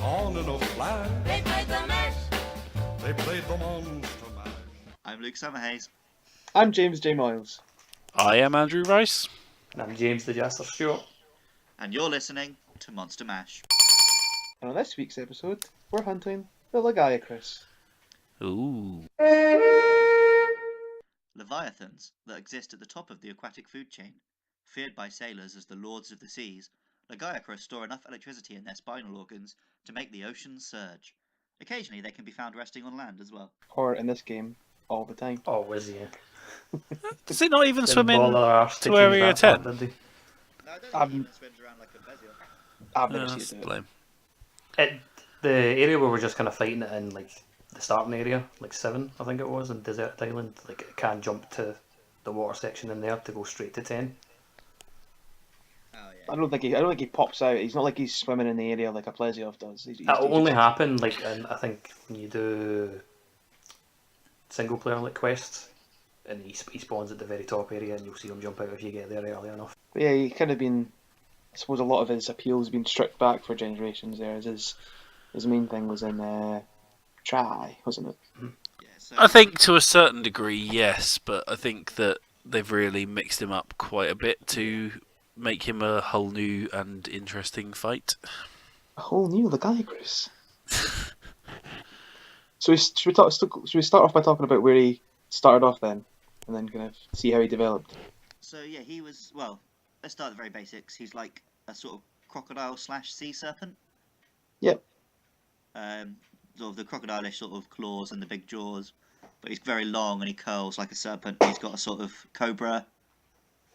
on in a flash. They played the mash. They played the monster mash. I'm Luke Summerhays. I'm James J. Miles. I am Andrew Rice. And I'm James the Jester Stewart. And you're listening to Monster Mash. And on this week's episode, we're hunting the Lagiacrus. Ooh. Leviathans that exist at the top of the aquatic food chain, feared by sailors as the lords of the seas, Lagiacrus store enough electricity in their spinal organs to make the oceans surge. Occasionally they can be found resting on land as well. Or in this game, all the time. Always, yeah. Does it not even swim in Bother our arse to Area change 10? that part, did they? No, I don't Um, think he even swims around like a Bezier. I've never That's seen it. lame. The area where we're just kind of fighting it in, like, the starting area, like 7, I think it was, in Desert Island, like, it can jump to the water section in there to go straight to 10. Oh I yeah. don't think he pops out. He's not like he's swimming in the area like a Plesioth does. That'll only happen, like, in, I think, when you do single player, like, quests, and he spawns at the very top area, and you'll see him jump out if you get there early enough. But yeah, he kind of been. I suppose a lot of his appeal's been stripped back for generations. There, as his main thing was in Try, wasn't it? Yeah, so I think to a certain degree, yes, but I think that they've really mixed him up quite a bit to make him a whole new and interesting fight. A whole new Lagiacrus. So should we start off by talking about where he started off then, and then kind of see how he developed? So yeah, he was, well, let's start at the very basics. He's like a sort of crocodile / sea serpent. Yep. Sort of the crocodile-ish sort of claws and the big jaws, but he's very long and he curls like a serpent. He's got a sort of cobra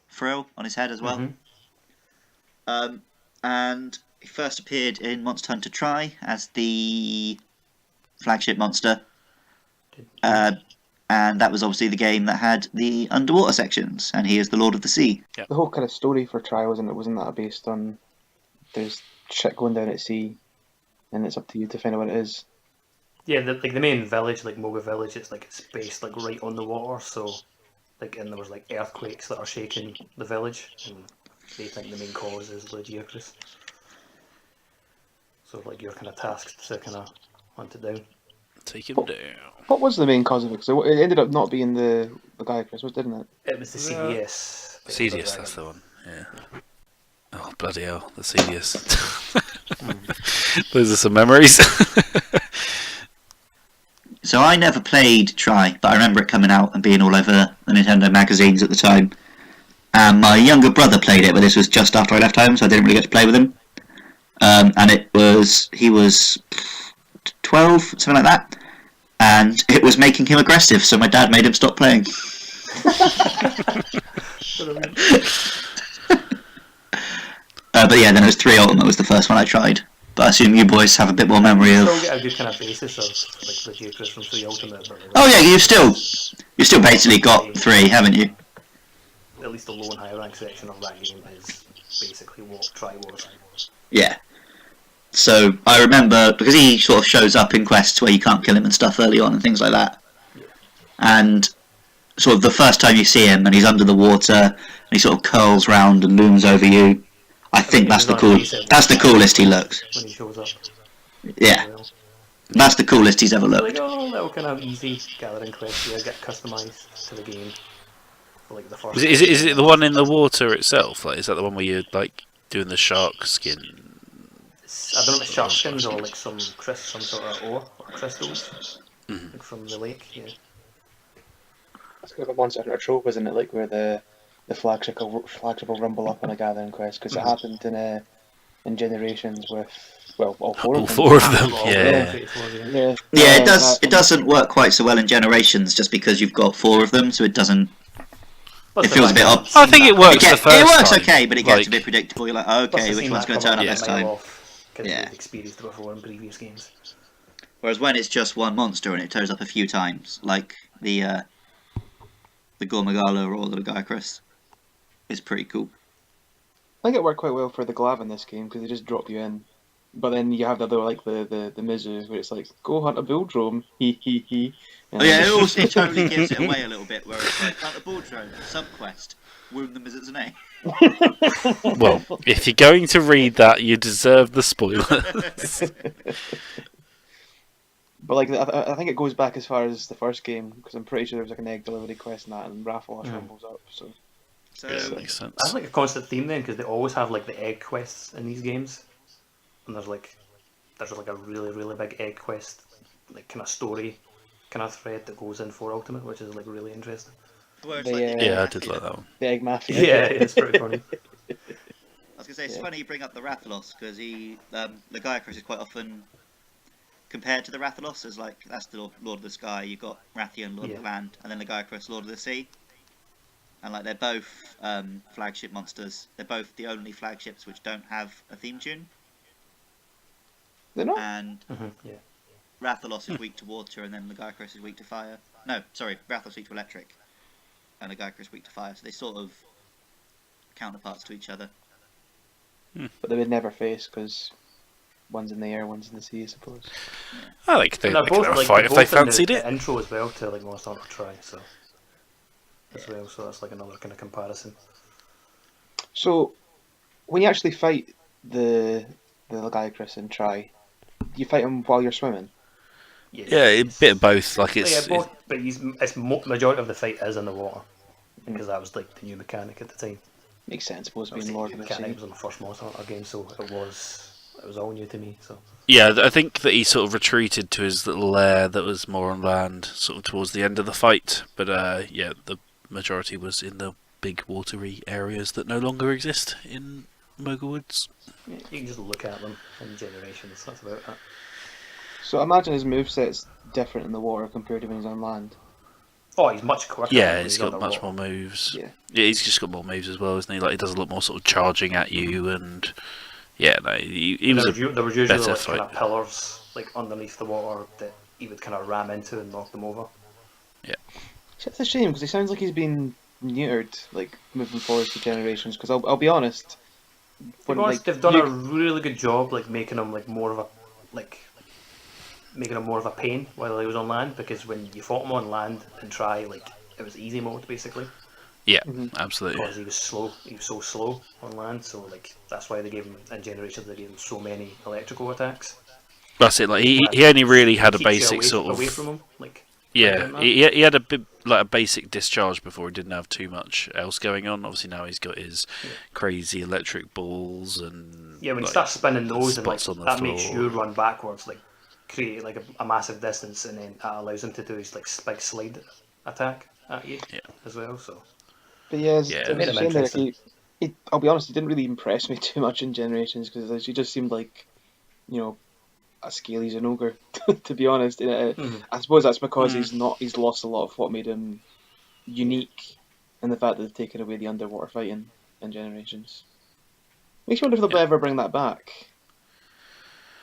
frill on his head as well. And he first appeared in Monster Hunter Tri as the flagship monster. And that was obviously the game that had the underwater sections, and he is the Lord of the Sea. The whole kind of story for Try wasn't that based on there's shit going down at sea, and it's up to you to find out what it is. Yeah, the main village, like Moga Village, it's based like right on the water, so and there was like earthquakes that are shaking the village, and they think the main cause is Lagiacrus. So like you're kind of tasked to kind of hunt it down. Take him down. What was the main cause of it? Because it ended up not being the Lagiacrus, didn't it? It was the CDS. Cedius, that's the one. Yeah. Oh bloody hell, the Cedius. Those are some memories. So I never played Tri, but I remember it coming out and being all over the Nintendo magazines at the time. And my younger brother played it, but this was just after I left home, so I didn't really get to play with him. And he was 12, something like that, and it was making him aggressive, so my dad made him stop playing. But yeah, then it was 3 Ultimate was the first one I tried. But I assume you boys have a bit more memory of. Still get a good kind of basis of like Lagiacrus from 3 Ultimate. But, like, Oh yeah, you've still basically got 3, haven't you? At least the low and high rank section of that game is basically what Tri was. Yeah. So I remember, because he sort of shows up in quests where you can't kill him and stuff early on and things like that. Yeah. And sort of the first time you see him and he's under the water and he sort of curls round and looms over you. I think that's the coolest he looks. When he shows up. Yeah. That's the coolest he's ever Like, looked. oh, little kind of easy gathering quest here, get customised to the game. For, like, the first Is it the one in the water itself? Like, is that the one where you're like doing the shark skin? I don't know if it's shark skins or like some sort of ore or crystals like from the lake. Yeah. It's kind of a Monster Hunter trope, isn't it? Like where the flagship will rumble up on a gathering quest, because it happened in Generations with all 4 of them. 4 of them, yeah. Yeah, it doesn't work quite so well in Generations just because you've got 4 of them, so it doesn't. It feels a bit odd. I think it works the first It works time. okay, but it gets Like- a bit predictable. You're like, okay, which one's going to turn up this time? Yeah. Experienced before in previous games. Whereas when it's just one monster and it turns up a few times, like the Gormagala or the Lagiacrus, it's pretty cool. I think it worked quite well for the Glav in this game, because they just drop you in. But then you have the other, like the Mizu, where it's like, go hunt a bull drone, he he he. Oh yeah, it totally gives it away a little bit, where it's like, hunt a ball drone, subquest, wound them as its name. Well, if you're going to read that, you deserve the spoilers. But like, I think it goes back as far as the first game, because I'm pretty sure there was like an egg delivery quest in that, and Rathalos rumbles up. So Yeah, that makes sense. That's like a constant theme then, because they always have like the egg quests in these games, and there's like a really really big egg quest, like kind of story, kind of thread that goes in for Ultimate, which is like really interesting. Where it's The, like Yeah, I did like that one. the egg mafia. Yeah, it's pretty funny. I was gonna say it's funny you bring up the Rathalos because Lagiacrus is quite often compared to the Rathalos as like that's the Lord of the Sky. You've got Rathian, Lord of the Land, and then Lagiacrus, Lord of the Sea. And like they're both flagship monsters. They're both the only flagships which don't have a theme tune. They're not. And Yeah. Rathalos is weak to water, and then Lagiacrus is weak to fire. No, sorry, Rathalos is weak to electric, and Lagiacrus is weak to fire. So they sort of counterparts to each other. But they would never face, because one's in the air, one's in the sea, I suppose. I think they And they're could have a like, fight if they both in fancied the it. intro as well to like Monster Hunter Tri, so as well. So that's like another kind of comparison. So, when you actually fight the Lagiacrus and Tri, you fight him while you're swimming. Yeah, a bit of both. Like Yeah, it's both, but majority of the fight is in the water because that was like the new mechanic at the time. Makes sense, supposed to be Obviously, Lord the of the mechanic Sea. was on the first Monster Hunter game, so it was all new to me. So yeah. I think that he sort of retreated to his little lair that was more on land, sort of towards the end of the fight. But yeah, the majority was in the big watery areas that no longer exist in Mogul Woods. yeah, you can just look at them in Generations. That's about it. So, imagine his moveset's different in the water compared to when he's on land. Oh, he's much quicker. Yeah, when he's got underwater. much more moves. Yeah. Yeah, he's just got more moves as well, isn't he? Like he does a lot more sort of charging at you, and yeah, no, he was There was usually better like kind fight. of pillars like underneath the water that he would kind of ram into and knock them over. It's a shame, because he sounds like he's been neutered, like, moving forward to Generations, because I'll be honest. To be honest, they've done a really good job, like making him like more of a pain while he was on land. Because when you fought him on land and try, like it was easy mode basically. Yeah, Mhm. absolutely. Because he was slow. He was so slow on land, so like that's why they gave him in Generations. They gave him so many electrical attacks. That's it. Like he only really had a Keeps you basic away, sort of away from him. Like yeah. doing that. He had a bit like a basic discharge before. He didn't have too much else going on. Obviously now he's got his crazy electric balls and Yeah, when you like, start spinning those and like spots on the that makes floor. you run backwards, like create like a massive distance, and then that allows him to do his like big slide attack at you as well. So But yeah, it's, Yeah, it's it made a him shame that interesting. I'll be honest, he didn't really impress me too much in Generations, because he just seemed like, you know, a scaly ogre, to be honest. I suppose that's because he's lost a lot of what made him unique, and the fact that they've taken away the underwater fighting in Generations. Makes me wonder if they'll ever bring that back.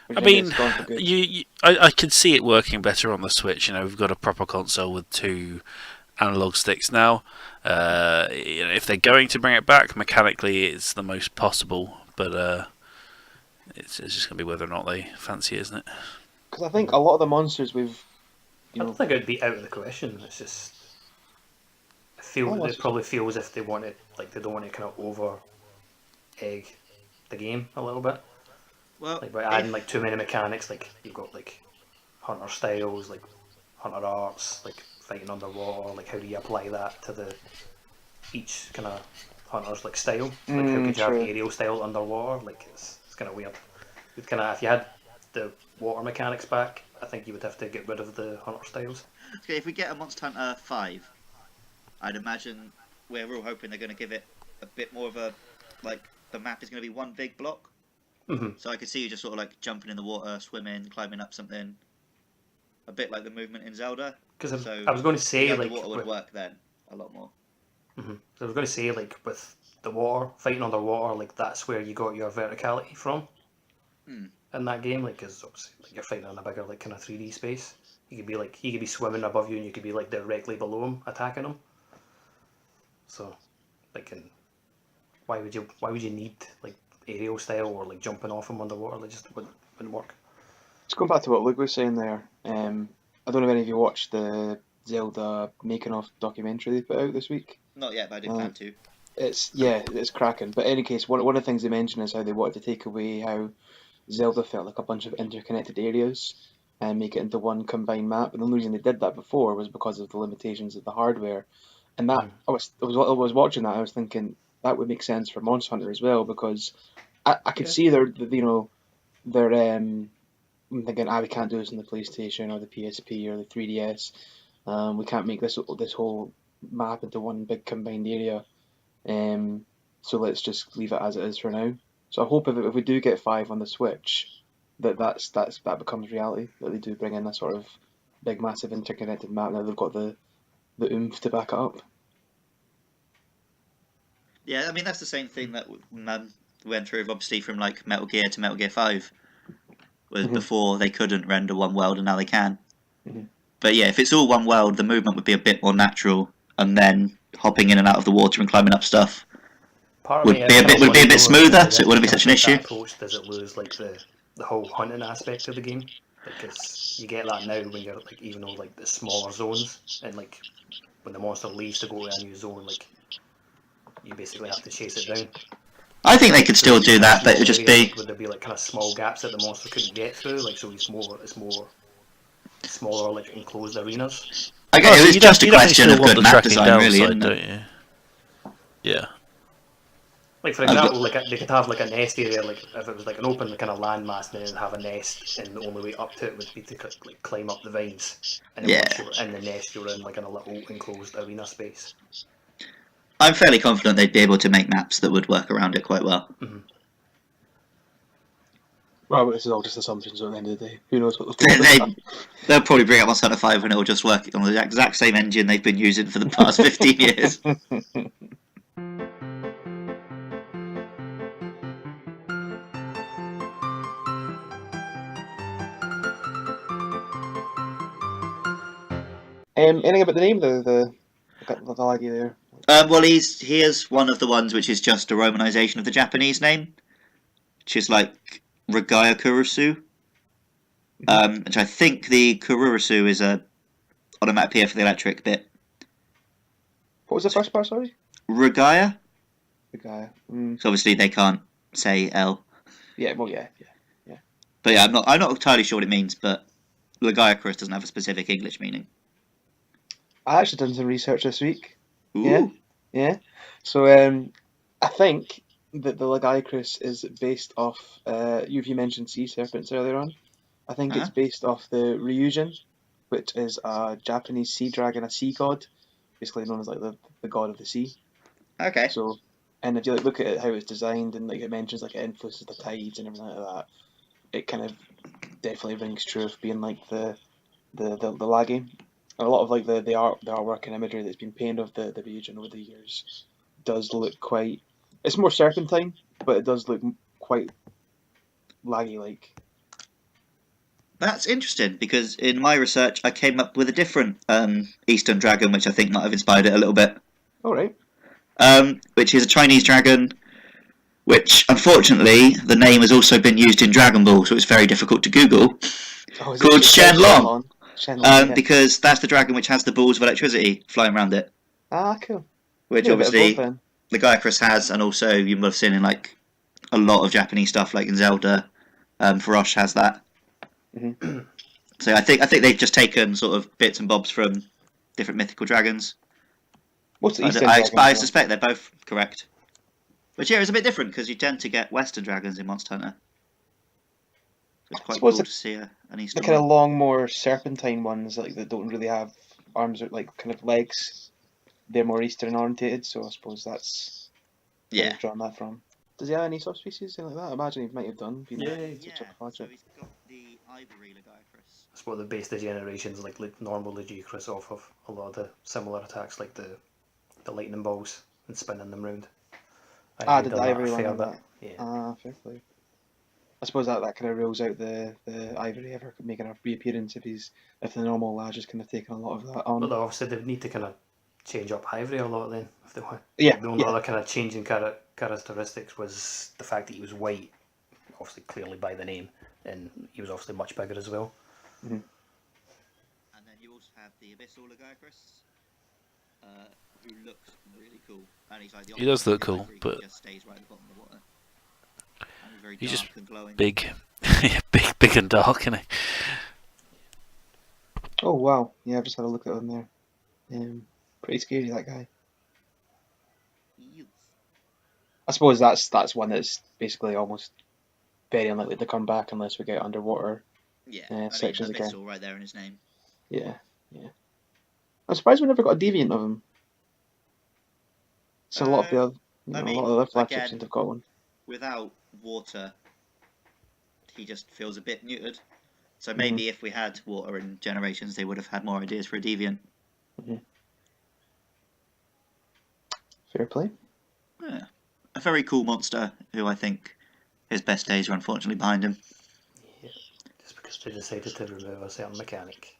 Or I do you think mean, it's gone for good? I could see it working better on the Switch. You know, we've got a proper console with 2 analog sticks now. You know, if they're going to bring it back, mechanically it's the most possible, but it's just going to be whether or not they fancy it, isn't it? Because I think a lot of the monsters we've, I don't think it would be out of the question. It's just it probably feels if they want it, like they don't want to kind of over egg the game a little bit. Well, Like by adding like too many mechanics, like you've got like hunter styles, like hunter arts, like fighting underwater, like how do you apply that to each kind of hunter's like style? Like how could you have true. aerial style underwater? Like it's kind of weird. You'd kind of if you had the water mechanics back, I think you would have to get rid of the hunter styles. okay, if we get a Monster Hunter 5, I'd imagine we're all hoping they're going to give it a bit more of a, like, the map is going to be one big block. Mm-hmm. So I could see you just sort of like jumping in the water, swimming, climbing up something. A bit like the movement in Zelda. Because So I was going to say the like water would work then a lot more. So I was going to say like with the water fighting underwater, like that's where you got your verticality from in that game. Like, because obviously like, you're fighting in a bigger like kind of 3D space. You could be like he could be swimming above you, and you could be like directly below him attacking him. So, like, why would you need like aerial style or like jumping off him underwater. It just wouldn't work. Just going back to what Luke was saying there, I don't know if any of you watched the Zelda making of documentary they put out this week. Not yet, but I do plan to. It's cracking. But in any case, one of the things they mentioned is how they wanted to take away how Zelda felt like a bunch of interconnected areas and make it into one combined map. And the only reason they did that before was because of the limitations of the hardware. And that I was watching that, I was thinking that would make sense for Monster Hunter as well, because I could see their I'm thinking, we can't do this on the PlayStation or the PSP or the 3DS. We can't make this whole map into one big combined area. So let's just leave it as it is for now. So I hope if we do get 5 on the Switch, that becomes reality. That they do bring in a sort of big, massive interconnected map. Now they've got the oomph to back it up. Yeah, I mean that's the same thing that went through obviously from like Metal Gear to Metal Gear 5. Was before they couldn't render one world and now they can. But yeah, if it's all one world, the movement would be a bit more natural, and then hopping in and out of the water and climbing up stuff would be a bit smoother, so it wouldn't be such an issue. Approach, does it lose like the whole hunting aspect of the game? Because you get that now when you're like even though like the smaller zones, and like when the monster leaves to go to a new zone, like you basically have to chase it down. I think they could still do that, but it would just be... Would there be like kind of small gaps that the monster couldn't get through? Like so it's more smaller like enclosed arenas. Okay, it was just a question of good map design, really, isn't don't it? you? Yeah. Like for example, like they could have like a nest area, like if it was like an open kind of landmass, and then have a nest, and the only way up to it would be to like climb up the vines, and then once you're in the nest, you're in like in a little enclosed arena space. I'm fairly confident they'd be able to make maps that would work around it quite well. Well, this is all just assumptions at the end of the day. Who knows what they'll They'll probably bring up Monster Hunter 5 and it'll just work on the exact same engine they've been using for the past 15 years. Anything about the name, the Lagi there? Well, he is one of the ones which is just a romanization of the Japanese name, which is like Lagiacrus, which I think the Kururusu is a onomatopoeia for the electric bit. What was the first part, sorry? Regaya? Regaya. So obviously they can't say L. Yeah, well, yeah. But yeah, I'm not entirely sure what it means, but Lagiacrus doesn't have a specific English meaning. I actually done some research this week. Ooh. Yeah. So I think that the Lagiacrus is based off. You mentioned sea serpents earlier on. I think it's based off the Ryujin, which is a Japanese sea dragon, a sea god, basically known as like the god of the sea. Okay. So, and if you look at it, how it's designed, and like it mentions like it influences the tides and everything like that, it kind of definitely rings true of being like the Lagi. A lot of like the artwork and imagery that's been painted of the region over the years does look quite. It's more serpentine, but it does look quite Lagi-like. That's interesting, because in my research I came up with a different Eastern dragon, which I think might have inspired it a little bit. All right. Which is a Chinese dragon, which unfortunately the name has also been used in Dragon Ball, so it's very difficult to Google. Called Shenlong. Yeah. Because that's the dragon which has the balls of electricity flying around it. Ah, cool. Which obviously the Lagiacrus has, and also you must have seen in like a lot of Japanese stuff, like in Zelda. Farosh has that. So I think they've just taken sort of bits and bobs from different mythical dragons. What's the I suspect they're both correct. Which is a bit different because you tend to get Western dragons in Monster Hunter. So it's quite cool to see an Eastern the kind of long, more serpentine ones like that don't really have arms or like kind of legs. They're more Eastern orientated, so I suppose that's where they've drawn that from. Does he have any subspecies, anything like that? I imagine he might have done. So he's got the ivory Lagiacrus. That's what they base the generations like normal Lagiacrus off of. A lot of the similar attacks, like the lightning balls and spinning them round. Did the ivory one have that? Yeah. Fair play. I suppose that kind of rules out the ivory ever making a reappearance if the normal Lag has kind of taken a lot of that on. But obviously they need to kind of change up ivory a lot then if they want. Yeah. The only other kind of changing characteristics was the fact that he was white, obviously clearly by the name, and he was obviously much bigger as well. And then you also have the Abyssal Lagiacrus, who looks really cool. And he's like the He does look opposite cool, of but he just stays right at the bottom of the water. And he's very he's dark just and glowing. big. Yeah, big and dark, isn't he? Oh wow, yeah, I've just had a look at him there. Pretty scary, that guy. Youth. I suppose that's one that's basically almost very unlikely to come back unless we get underwater. Yeah, sections I mean, again. Abyssal right there in his name. Yeah. I'm surprised we never got a deviant of him. So a lot of the other, I a mean, lot of the other flagship again, seems to have got one. Without water, he just feels a bit neutered. So maybe if we had water in Generations, they would have had more ideas for a deviant. Fair play. Yeah. A very cool monster who I think his best days are unfortunately behind him. Yeah, just because they decided to remove a certain mechanic.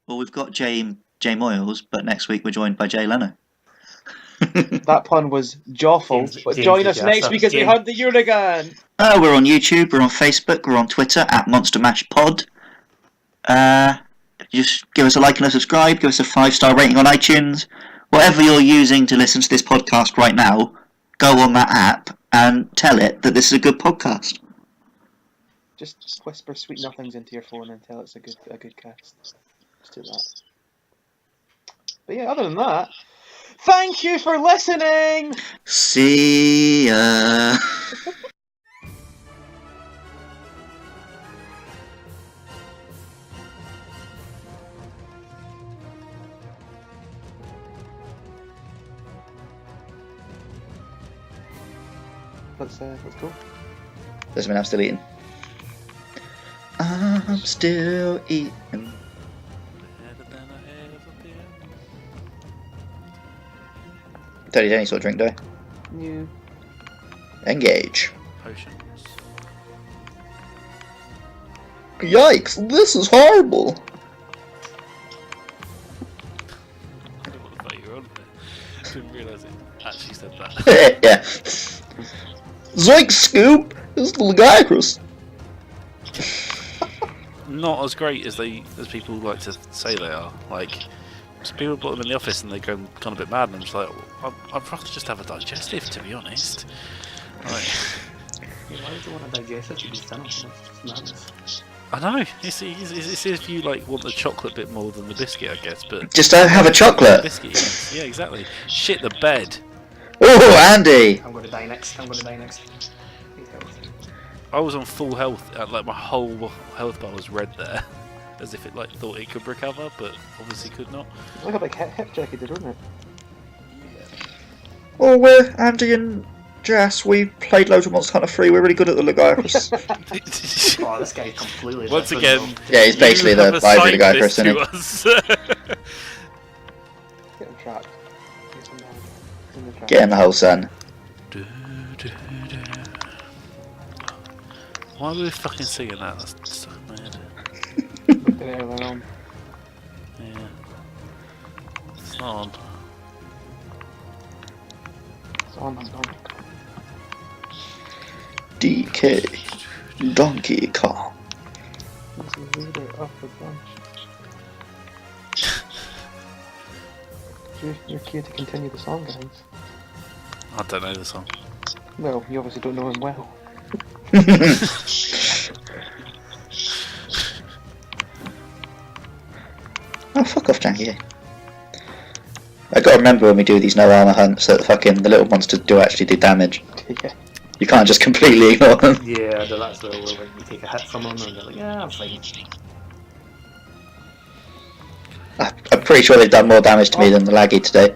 Well, we've got Jay Moyles, but next week we're joined by Jay Leno. That pun was jawful, but James join the us next Jester. week as we James- hunt the Urigan! We're on YouTube, we're on Facebook, we're on Twitter at Monster Mash Pod. Just give us a like and a subscribe, give us a 5-star rating on iTunes. Whatever you're using to listen to this podcast right now, go on that app and tell it that this is a good podcast. Just whisper sweet nothings into your phone and tell it's a good cast. Just do that. But yeah, other than that, thank you for listening! See ya. Let's go. Doesn't mean I'm still eating. I'm still eating. Don't need any sort of drink, do I? Yeah. Engage. Potions. Yikes, this is horrible. I don't know what the fuck you were on there. Didn't realise it actually said that. Yeah. Zoink Scoop! This is the Lagiacrus. Not as great as people like to say they are. Like, some people put them in the office and they go kind of a bit mad, and I'm just like, I'd rather just have a digestive, to be honest. Like, Yeah, why would you want to digest it to be thinner? That's madness. I know. It's if you like want the chocolate bit more than the biscuit, I guess. But Just don't have a chocolate. biscuit, yeah, exactly. Shit the bed. Oh, Andy! I'm going to die next. I was on full health, like my whole health bar was red there, as if it like thought it could recover, but obviously could not. Look at like hip check he did, wasn't it? Well, we're Andy and Jess. We played loads of Monster Hunter 3. We're really good at the Lagiacrus. Oh, this guy's completely Once different, again, though. Yeah, he's basically you the have Ivory assigned Lagiacrus, this isn't to he? us. Get him trapped. He's in the trap. Get in the hole, son. Why were we fucking singing that? That's so mad. Looked at it earlier on. Yeah. It's not on. It's on. DK. Donkey Kong. He's the leader of the bunch. You're cue to continue the song, guys. I don't know the song. Well, you obviously don't know him well. Oh, fuck off, Janky. I gotta remember when we do these no armor hunts that the little monsters do actually do damage. Yeah. You can't just completely ignore them. Yeah, that's the way when you take a hit from them and they're like, yeah, I'm fine. I'm pretty sure they've done more damage to me than the Laggy today.